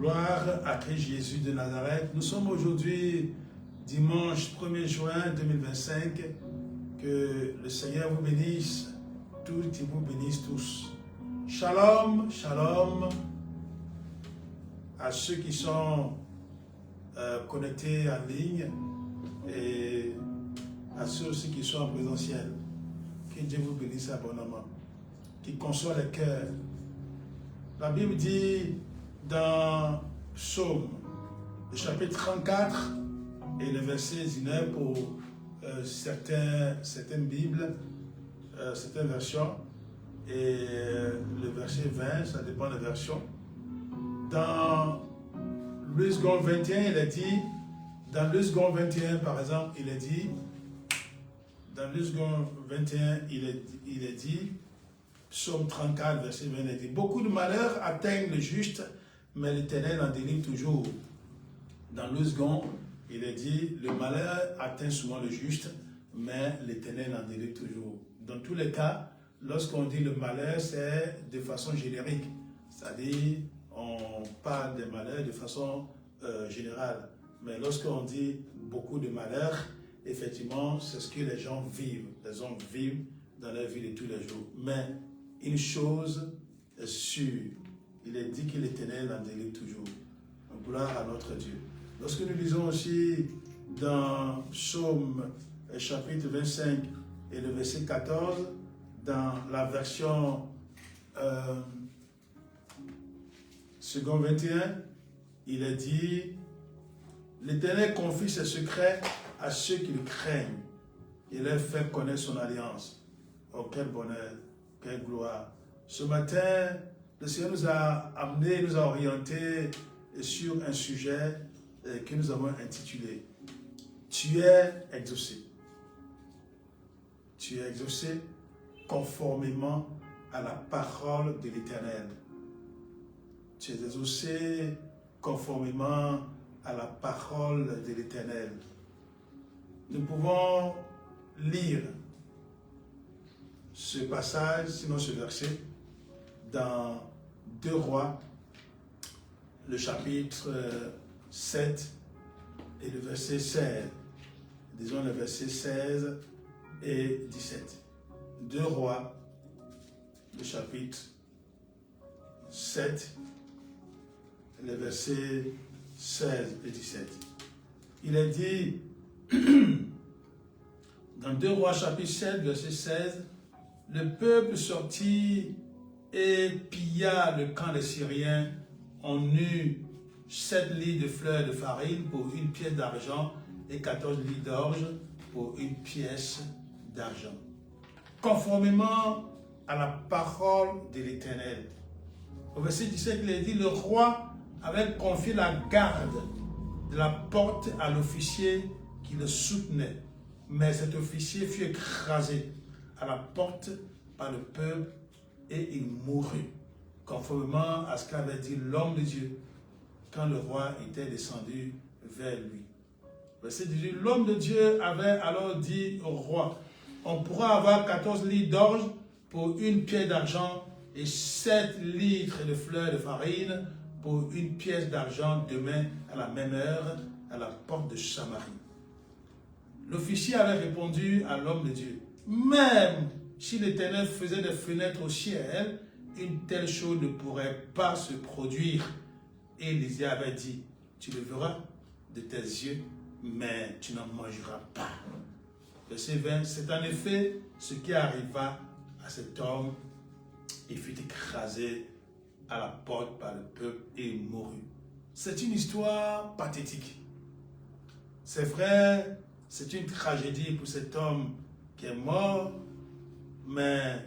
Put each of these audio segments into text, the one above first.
Gloire à Christ Jésus de Nazareth. Nous sommes aujourd'hui dimanche 1er juin 2025. Que le Seigneur vous bénisse, toutes et vous bénisse tous. Shalom, shalom à ceux qui sont connectés en ligne et à ceux aussi qui sont en présentiel. Que Dieu vous bénisse abondamment, qui console les cœurs. La Bible dit dans Psaume, le chapitre 34 et le verset 19 pour certaines Bibles, certaines versions, et le verset 20, ça dépend des versions. Dans le second 21, il est dit, dans le second 21 par exemple, il est dit, dans le second 21, il est dit, Psaume 34, verset 20, il est dit, beaucoup de malheurs atteignent le juste, mais l'Éternel en délivre toujours. Dans le second, il est dit, le malheur atteint souvent le juste, mais l'Éternel en délivre toujours. Dans tous les cas, lorsqu'on dit le malheur, c'est de façon générique. C'est-à-dire, on parle des malheurs de façon générale. Mais lorsqu'on dit beaucoup de malheurs, effectivement, c'est ce que les gens vivent. Les hommes vivent dans leur vie de tous les jours. Mais une chose est sûre, il est dit que l'Éternel en délivre toujours. Gloire à notre Dieu. Lorsque nous lisons aussi dans Psaume chapitre 25 et le verset 14, dans la version second 21, il est dit, l'Éternel confie ses secrets à ceux qui le craignent et leur fait connaître son alliance. Oh, quel bonheur, quelle gloire. Ce matin, le Seigneur nous a amenés, nous a orientés sur un sujet que nous avons intitulé « Tu es exaucé ». Tu es exaucé conformément à la parole de l'Éternel. Tu es exaucé conformément à la parole de l'Éternel. Nous pouvons lire ce passage, sinon ce verset, dans 2 Rois, le chapitre 7 et le verset 16. Disons le verset 16 et 17. 2 Rois, le chapitre 7, les versets 16 et 17. Il est dit, dans 2 Rois, chapitre 7, verset 16, le peuple sortit et pilla le camp des Syriens. On eut 7 litres de fleurs de farine pour une pièce d'argent et 14 litres d'orge pour une pièce d'argent. Conformément à la parole de l'Éternel. Au verset 17, il est dit, le roi avait confié la garde de la porte à l'officier qui le soutenait. Mais cet officier fut écrasé à la porte par le peuple et il mourut. Conformément à ce qu'avait dit l'homme de Dieu quand le roi était descendu vers lui. Verset 18, l'homme de Dieu avait alors dit au roi, on pourra avoir 14 litres d'orge pour une pièce d'argent et 7 litres de fleurs de farine pour une pièce d'argent demain à la même heure à la porte de Samarie. L'officier avait répondu à l'homme de Dieu, même si l'Éternel faisait des fenêtres au ciel, une telle chose ne pourrait pas se produire. Et Élisée avait dit, tu le verras de tes yeux, mais tu n'en mangeras pas. Verset 20, c'est en effet ce qui arriva à cet homme. Il fut écrasé à la porte par le peuple et il mourut. C'est une histoire pathétique. C'est vrai, c'est une tragédie pour cet homme qui est mort, mais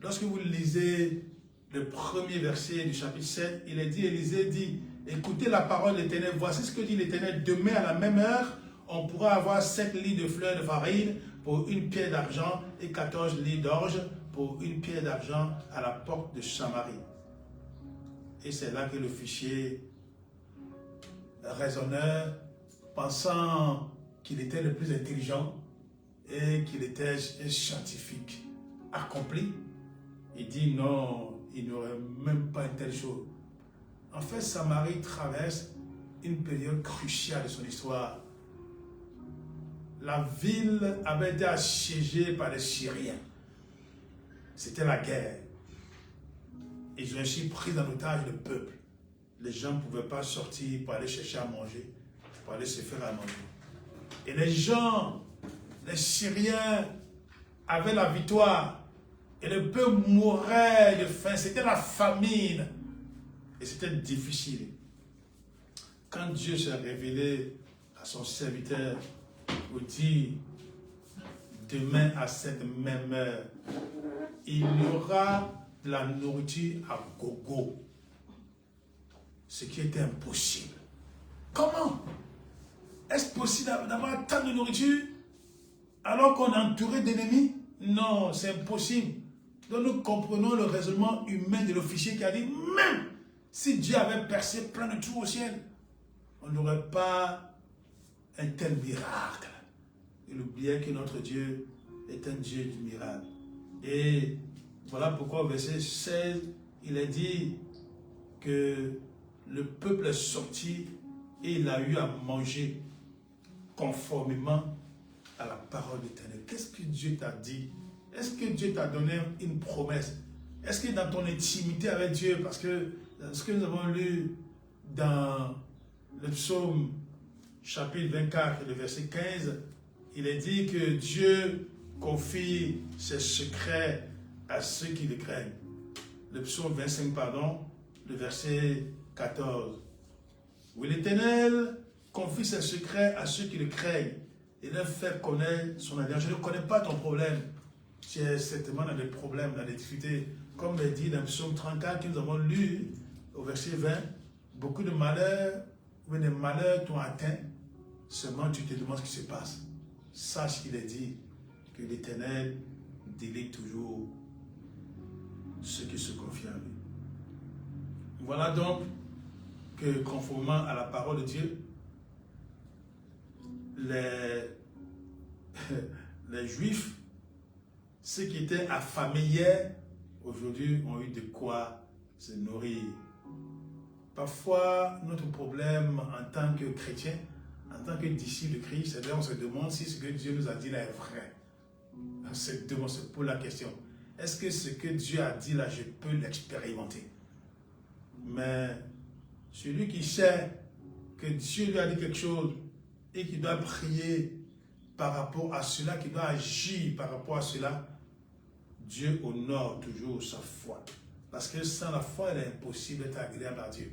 lorsque vous lisez le premier verset du chapitre 7, il est dit, Élisée dit, écoutez la parole de l'Éternel, voici ce que dit l'Éternel, demain à la même heure, on pourra avoir 7 litres de fleurs de farine pour une pièce d'argent et 14 litres d'orge pour une pièce d'argent à la porte de Samarie. Et c'est là que l'officier raisonneur, pensant qu'il était le plus intelligent et qu'il était un scientifique accompli, il dit non, il n'y aurait même pas une telle chose. En fait, Samarie traverse une période cruciale de son histoire. La ville avait été assiégée par les Syriens. C'était la guerre. Ils ont ainsi pris en otage le peuple. Les gens ne pouvaient pas sortir pour aller chercher à manger, pour aller se faire à manger. Et les gens, les Syriens, avaient la victoire. Et le peuple mourait de faim. C'était la famine. Et c'était difficile. Quand Dieu s'est révélé à son serviteur pour dire, demain à cette même heure, il y aura de la nourriture à gogo. Ce qui était impossible. Comment est-ce possible d'avoir tant de nourriture alors qu'on est entouré d'ennemis? Non, c'est impossible. Donc nous comprenons le raisonnement humain de l'officier qui a dit, même si Dieu avait percé plein de trous au ciel, on n'aurait pas un tel miracle. Il oubliait que notre Dieu est un Dieu du miracle. Et voilà pourquoi au verset 16, il est dit que le peuple est sorti et il a eu à manger conformément à la parole d'Éternel. Qu'est-ce que Dieu t'a dit? Est-ce que Dieu t'a donné une promesse? Est-ce que dans ton intimité avec Dieu, parce que ce que nous avons lu dans le psaume chapitre 24, le verset 15, il est dit que Dieu confie ses secrets à ceux qui le craignent. Le psaume 25, pardon, le verset 14. Oui, l'Éternel confie ses secrets à ceux qui le craignent et leur fait connaître son alliance. Je ne connais pas ton problème. Tu es certainement dans des problèmes, dans des difficultés. Comme il dit dans le psaume 34 que nous avons lu au verset 20, beaucoup de malheurs, ou des malheurs t'ont atteint, seulement tu te demandes ce qui se passe. Sache qu'il est dit que l'Éternel délivre toujours ceux qui se confient en lui. Voilà donc que conformément à la parole de Dieu, les Juifs, ceux qui étaient affamés hier, aujourd'hui ont eu de quoi se nourrir. Parfois, notre problème en tant que chrétien, en tant que disciple de Christ, c'est là on se demande si ce que Dieu nous a dit là est vrai. On se pose la question. Est-ce que ce que Dieu a dit là, je peux l'expérimenter? Mais celui qui sait que Dieu lui a dit quelque chose et qui doit prier par rapport à cela, qui doit agir par rapport à cela, Dieu honore toujours sa foi. Parce que sans la foi, il est impossible d'être agréable à Dieu.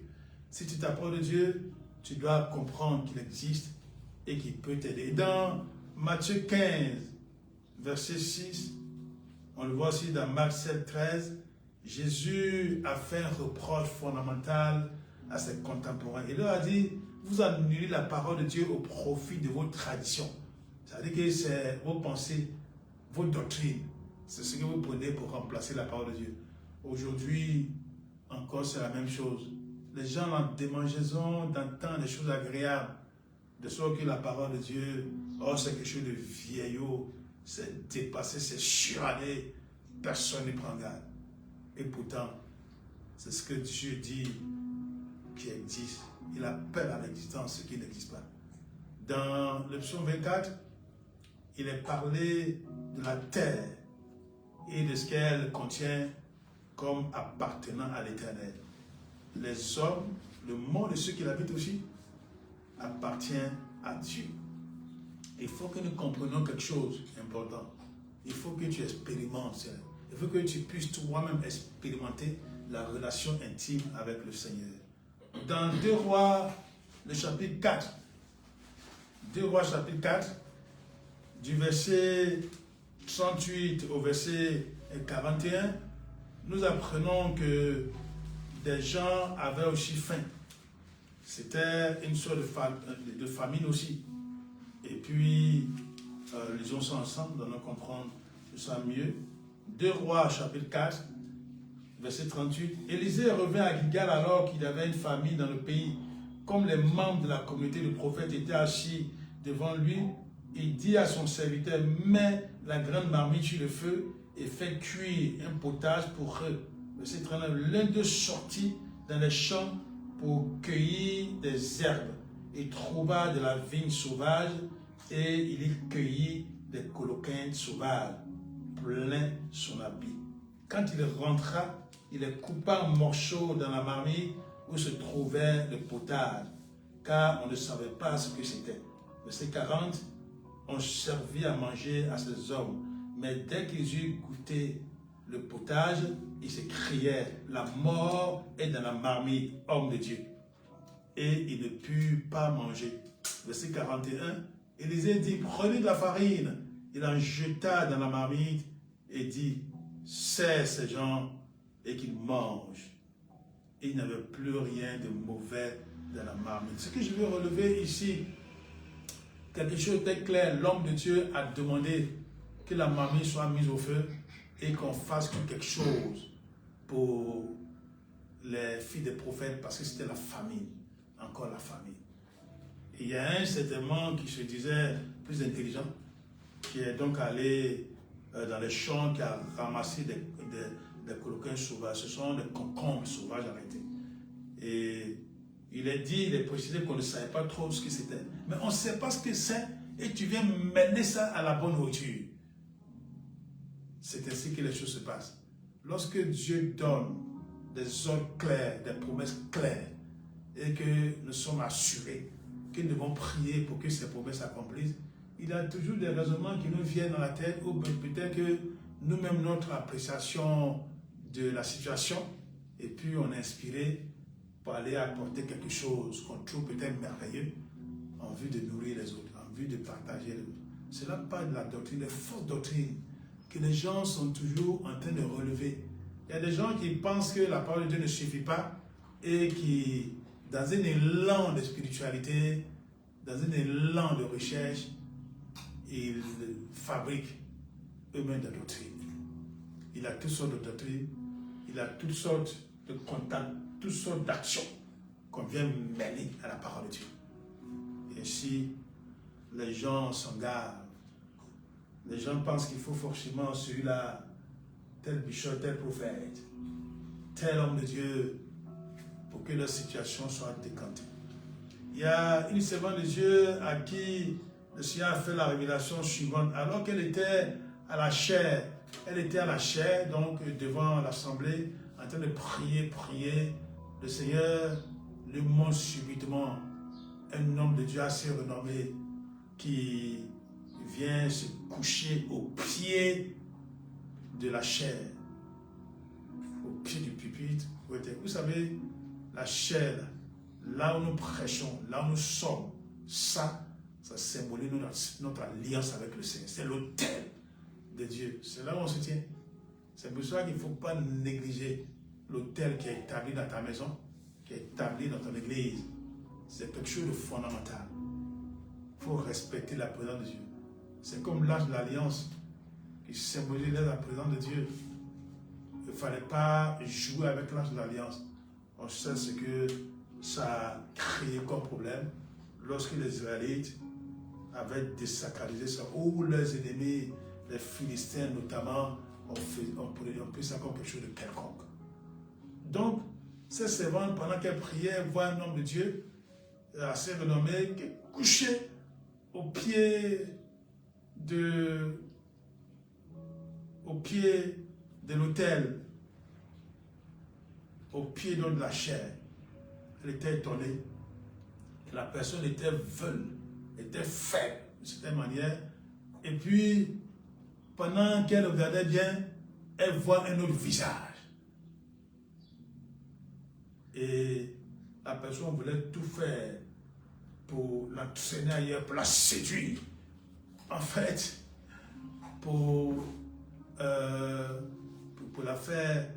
Si tu t'approches de Dieu, tu dois comprendre qu'il existe et qu'il peut t'aider. Dans Matthieu 15, verset 6, on le voit aussi dans Marc 7, 13, Jésus a fait un reproche fondamental à ses contemporains. Il leur a dit, vous annulez la parole de Dieu au profit de vos traditions. C'est-à-dire que c'est vos pensées, vos doctrines. C'est ce que vous prenez pour remplacer la parole de Dieu. Aujourd'hui, encore, c'est la même chose. Les gens ont la démangeaison d'entendre des choses agréables, de sorte que la parole de Dieu, oh, c'est quelque chose de vieillot, c'est dépassé, c'est suranné, personne ne prend garde. Et pourtant, c'est ce que Dieu dit qui existe. Il appelle à l'existence ce qui n'existe pas. Dans le psaume 24, il est parlé de la terre et de ce qu'elle contient comme appartenant à l'Éternel. Les hommes, le monde et ceux qui l'habitent aussi, appartiennent à Dieu. Il faut que nous comprenions quelque chose d'important. Il faut que tu expérimentes. Il faut que tu puisses toi-même expérimenter la relation intime avec le Seigneur. Dans 2 Rois, le chapitre 4, 2 Rois chapitre 4, du verset 38 au verset 41, nous apprenons que des gens avaient aussi faim. C'était une sorte de famine aussi. Et puis, lisons ça ensemble, nous allons comprendre ça mieux. 2 Rois chapitre 4, verset 38. Élisée revint à Gilgal alors qu'il y avait une famine dans le pays. Comme les membres de la communauté du prophète étaient assis devant lui, il dit à son serviteur, mets la grande marmite sur le feu et fais cuire un potage pour eux. Verset 39. L'un d'eux sortit dans les champs pour cueillir des herbes. Il trouva de la vigne sauvage et il y cueillit des coloquins sauvages, plein son habit. Quand il rentra, il les coupa en morceaux dans la marmite où se trouvait le potage, car on ne savait pas ce que c'était. Verset 40, on servit à manger à ces hommes, mais dès qu'ils eurent goûté le potage, ils s'écrièrent, la mort est dans la marmite, homme de Dieu. Et ils ne purent pas manger. Verset 41, Élisée dit, prenez de la farine. Il en jeta dans la marmite et dit, serre ces gens et qu'ils mangent. Et il n'y avait plus rien de mauvais dans la marmite. Ce que je veux relever ici, quelque chose de clair, l'homme de Dieu a demandé que la marmite soit mise au feu et qu'on fasse quelque chose pour les filles des prophètes parce que c'était la famine, encore la famine. Et il y a un certainement qui se disait plus intelligent, qui est donc allé dans les champs, qui a ramassé des coloquins sauvages. Ce sont des concombres sauvages arrêtés. Et il est précisé qu'on ne savait pas trop ce que c'était. Mais on ne sait pas ce que c'est et tu viens mener ça à la bonne nourriture. C'est ainsi que les choses se passent. Lorsque Dieu donne des ordres clairs, des promesses claires, et que nous sommes assurés que nous devons prier pour que ces promesses s'accomplissent, il y a toujours des raisonnements qui nous viennent dans la tête, ou peut-être que nous-mêmes, notre appréciation de la situation, et puis on est inspiré pour aller apporter quelque chose qu'on trouve peut-être merveilleux, en vue de nourrir les autres, en vue de partager les autres. Cela parle de la doctrine, des fausses doctrines, que les gens sont toujours en train de relever. Il y a des gens qui pensent que la parole de Dieu ne suffit pas et qui, dans un élan de spiritualité, dans un élan de recherche, ils fabriquent eux-mêmes des doctrines. Il a toutes sortes de doctrines, il a toutes sortes de contacts, toutes sortes d'actions qu'on vient mêler à la parole de Dieu. Et ainsi, les gens s'en gardent. Les gens pensent qu'il faut forcément celui-là, tel bishop, tel prophète, tel homme de Dieu, pour que leur situation soit décantée. Il y a une servante de Dieu à qui le Seigneur a fait la révélation suivante. Alors qu'elle était à la chair, donc devant l'assemblée, en train de prier, le Seigneur lui montre subitement un homme de Dieu assez renommé qui vient se coucher au pied de la chair, au pied du pupitre. Vous savez, la chair, là où nous prêchons, là où nous sommes, ça symbolise notre alliance avec le Seigneur. C'est l'autel de Dieu. C'est là où on se tient. C'est pour ça qu'il ne faut pas négliger l'autel qui est établi dans ta maison, qui est établi dans ton église. C'est quelque chose de fondamental. Il faut respecter la présence de Dieu. C'est comme l'arche de l'alliance qui symbolise la présence de Dieu. Il ne fallait pas jouer avec l'arche de l'alliance. On sait ce que ça a créé comme problème lorsque les Israélites avaient désacralisé ça, ou leurs ennemis, les Philistins notamment, ont pris ça comme quelque chose de quelconque. Donc, cette servante, pendant qu'elle priait, voit un homme de Dieu assez renommé qui est couché au pied de l'autel, au pied de la chair. Elle était étonnée. La personne était veule, était faible de cette manière. Et puis, pendant qu'elle regardait bien, elle voit un autre visage. Et la personne voulait tout faire pour la traîner ailleurs, pour la séduire. En fait, pour la faire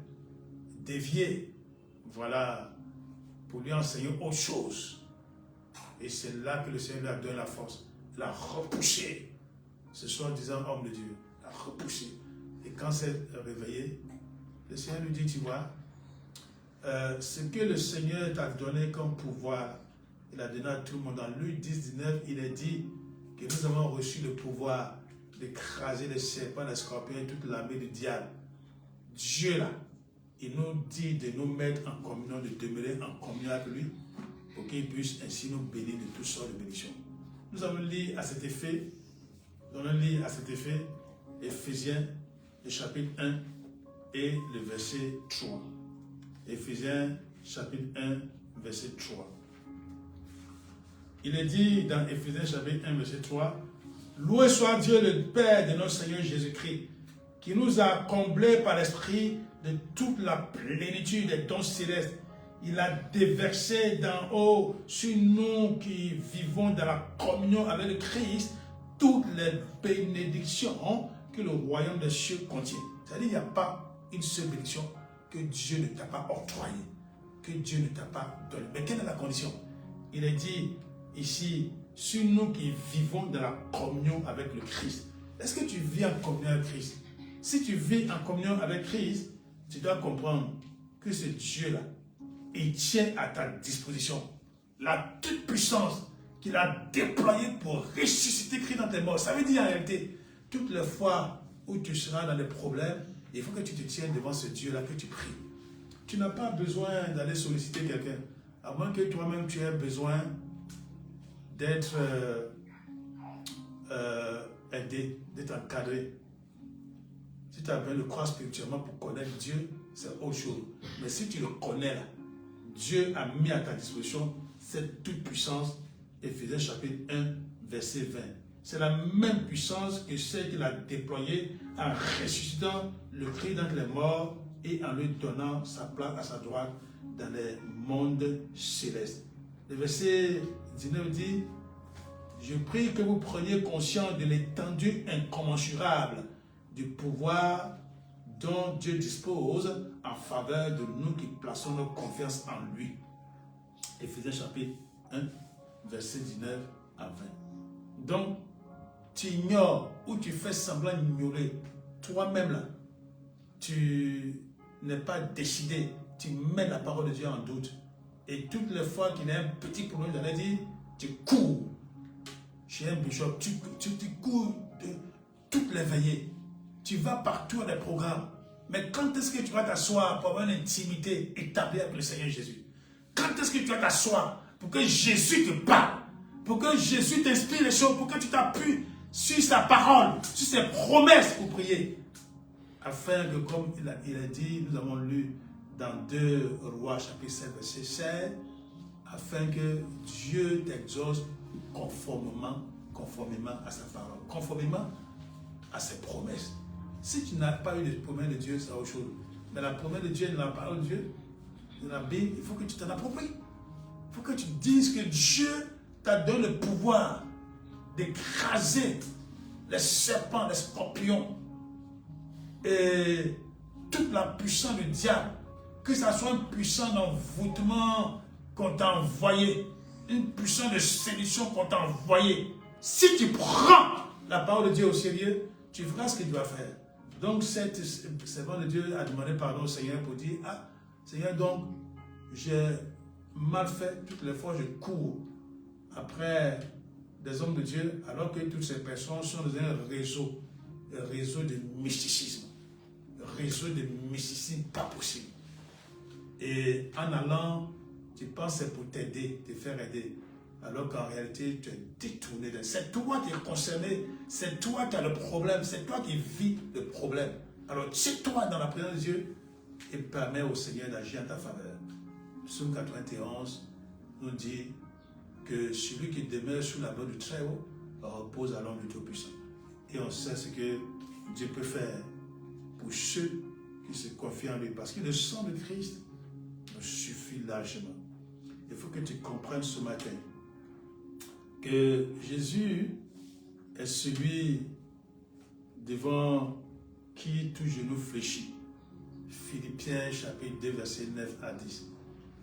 dévier. Voilà, pour lui enseigner autre chose. Et c'est là que le Seigneur lui a donné la force. Il a repoussé ce soi-disant homme de Dieu. Il a repoussé. Et quand s'est réveillé, le Seigneur lui dit, tu vois, ce que le Seigneur t'a donné comme pouvoir, il a donné à tout le monde. Dans Luc 10, 19, il est dit que nous avons reçu le pouvoir d'écraser les serpents, les scorpions et toute l'armée du diable. Dieu là, il nous dit de nous mettre en communion, de demeurer en communion avec lui, pour qu'il puisse ainsi nous bénir de toutes sortes de bénédictions. Nous allons lire à cet effet, Éphésiens, le chapitre 1 et le verset 3. Éphésiens, chapitre 1, verset 3. Il est dit dans Éphésiens, chapitre 1, verset 3, « Loué soit Dieu, le Père de notre Seigneur Jésus-Christ, qui nous a comblés par l'Esprit de toute la plénitude des dons célestes. Il a déversé d'en haut sur nous qui vivons dans la communion avec le Christ toutes les bénédictions que le royaume des cieux contient. » C'est-à-dire qu'il n'y a pas une seule bénédiction que Dieu ne t'a pas octroyée, que Dieu ne t'a pas donnée. Mais quelle est la condition? Il est dit ici, sur nous qui vivons dans la communion avec le Christ. Est-ce que tu vis en communion avec Christ? Si tu vis en communion avec Christ, tu dois comprendre que ce Dieu-là, il tient à ta disposition la toute puissance qu'il a déployée pour ressusciter Christ dans tes morts. Ça veut dire en réalité, toutes les fois où tu seras dans des problèmes, il faut que tu te tiennes devant ce Dieu-là, que tu pries. Tu n'as pas besoin d'aller solliciter quelqu'un, à moins que toi-même tu aies besoin d'être aidé, d'être encadré. Si tu as besoin de croire spirituellement pour connaître Dieu, c'est autre chose. Mais si tu le connais là, Dieu a mis à ta disposition cette toute puissance. Éphésiens chapitre 1, verset 20. C'est la même puissance que celle qu'il a déployée en ressuscitant le Christ d'entre les morts et en lui donnant sa place à sa droite dans les mondes célestes. Le verset 19 dit, « Je prie que vous preniez conscience de l'étendue incommensurable du pouvoir dont Dieu dispose en faveur de nous qui plaçons nos confiances en lui. » Éphésiens chapitre 1, verset 19 à 20. Donc, tu ignores ou tu fais semblant d'ignorer toi-même là. Tu n'es pas décidé. Tu mets la parole de Dieu en doute. Et toutes les fois qu'il y a un petit problème, j'allais dire, tu cours. Chez un bishop, tu cours de toutes les veillées. Tu vas partout à des programmes. Mais quand est-ce que tu vas t'asseoir pour avoir une intimité établie avec le Seigneur Jésus? Quand est-ce que tu vas t'asseoir pour que Jésus te parle? Pour que Jésus t'inspire les choses, pour que tu t'appuies sur sa parole, sur ses promesses pour prier. Afin que, comme il a dit, nous avons lu dans 2 Rois, chapitre 7, verset 16, afin que Dieu t'exauce conformément à sa parole, conformément à ses promesses. Si tu n'as pas eu de promesse de Dieu, c'est autre chose. Mais la promesse de Dieu, la parole de Dieu, dans la Bible, il faut que tu t'en appropries. Il faut que tu dises que Dieu t'a donné le pouvoir d'écraser les serpents, les scorpions et toute la puissance du diable. Que ça soit une puissance d'envoûtement qu'on t'a envoyé, une puissance de séduction qu'on t'a envoyé. Si tu prends la parole de Dieu au sérieux, tu feras ce que tu dois faire. Donc, cette servante de Dieu a demandé pardon au Seigneur pour dire, « Ah, Seigneur, donc, j'ai mal fait. Toutes les fois, je cours après des hommes de Dieu, alors que toutes ces personnes sont dans un réseau de mysticisme. Un réseau de mysticisme pas possible. Et en allant, tu penses c'est pour t'aider, te faire aider. Alors qu'en réalité, tu es détourné. C'est toi qui es concerné, c'est toi qui as le problème, c'est toi qui vis le problème. Alors, tiens-toi dans la présence de Dieu et permets au Seigneur d'agir en ta faveur. Psaume 91 nous dit que celui qui demeure sous la main du Très-Haut repose à l'ombre du Tout-Puissant. Et on sait ce que Dieu peut faire pour ceux qui se confient en lui. Parce que le sang de Christ nous suffit largement. Il faut que tu comprennes ce matin que Jésus est celui devant qui tout genou fléchit. Philippiens chapitre 2 verset 9 à 10.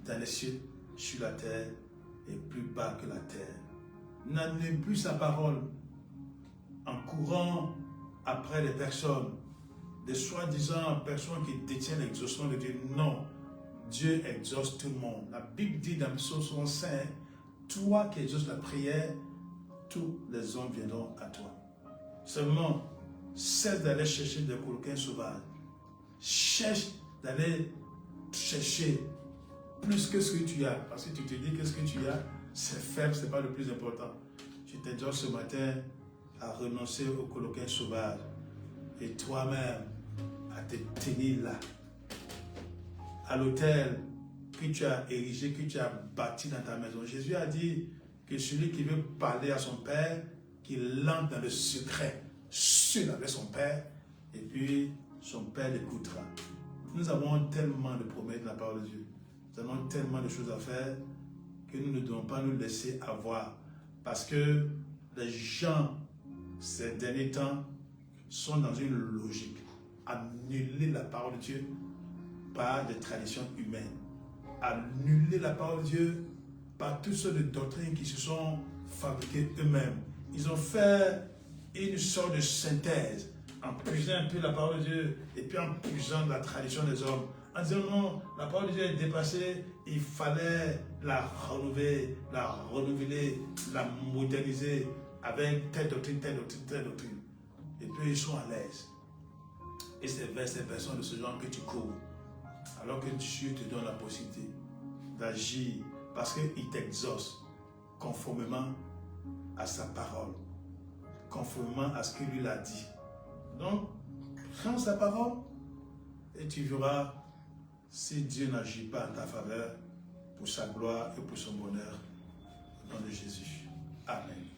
Dans les cieux, sur la terre et plus bas que la terre. N'annule plus sa parole en courant après les personnes, des soi-disant personnes qui détiennent l'exaucement de Dieu. Non, Dieu exauce tout le monde. La Bible dit dans le psaume 65, toi qui exauces la prière, tous les hommes viendront à toi. Seulement, cesse d'aller chercher des coquins sauvages. Cherche d'aller chercher plus que ce que tu as. Parce que tu te dis que ce que tu as, c'est faible, ce n'est pas le plus important. Je t'exhorte ce matin à renoncer au coloquin sauvage et toi-même à te tenir là, à l'autel que tu as érigé, que tu as bâti dans ta maison. Jésus a dit que celui qui veut parler à son Père, qu'il entre dans le secret, seul avec son Père, et puis son Père l'écoutera. Nous avons tellement de promesses de la parole de Dieu. Nous avons tellement de choses à faire que nous ne devons pas nous laisser avoir. Parce que les gens, ces derniers temps, sont dans une logique. Annuler la parole de Dieu par des traditions humaines. Annuler la parole de Dieu par toutes sortes de doctrines qui se sont fabriquées eux-mêmes. Ils ont fait une sorte de synthèse en puisant un peu la parole de Dieu et puis en puisant la tradition des hommes. En disant non, la parole de Dieu est dépassée, il fallait la renouveler, la moderniser avec telle doctrine, telle doctrine, telle doctrine. Et puis ils sont à l'aise. Et c'est vers ces personnes de ce genre que tu cours. Alors que Dieu te donne la possibilité d'agir parce qu'il t'exauce conformément à sa parole, conformément à ce que lui l'a dit. Donc, prends sa parole et tu verras si Dieu n'agit pas en ta faveur pour sa gloire et pour son bonheur. Au nom de Jésus. Amen.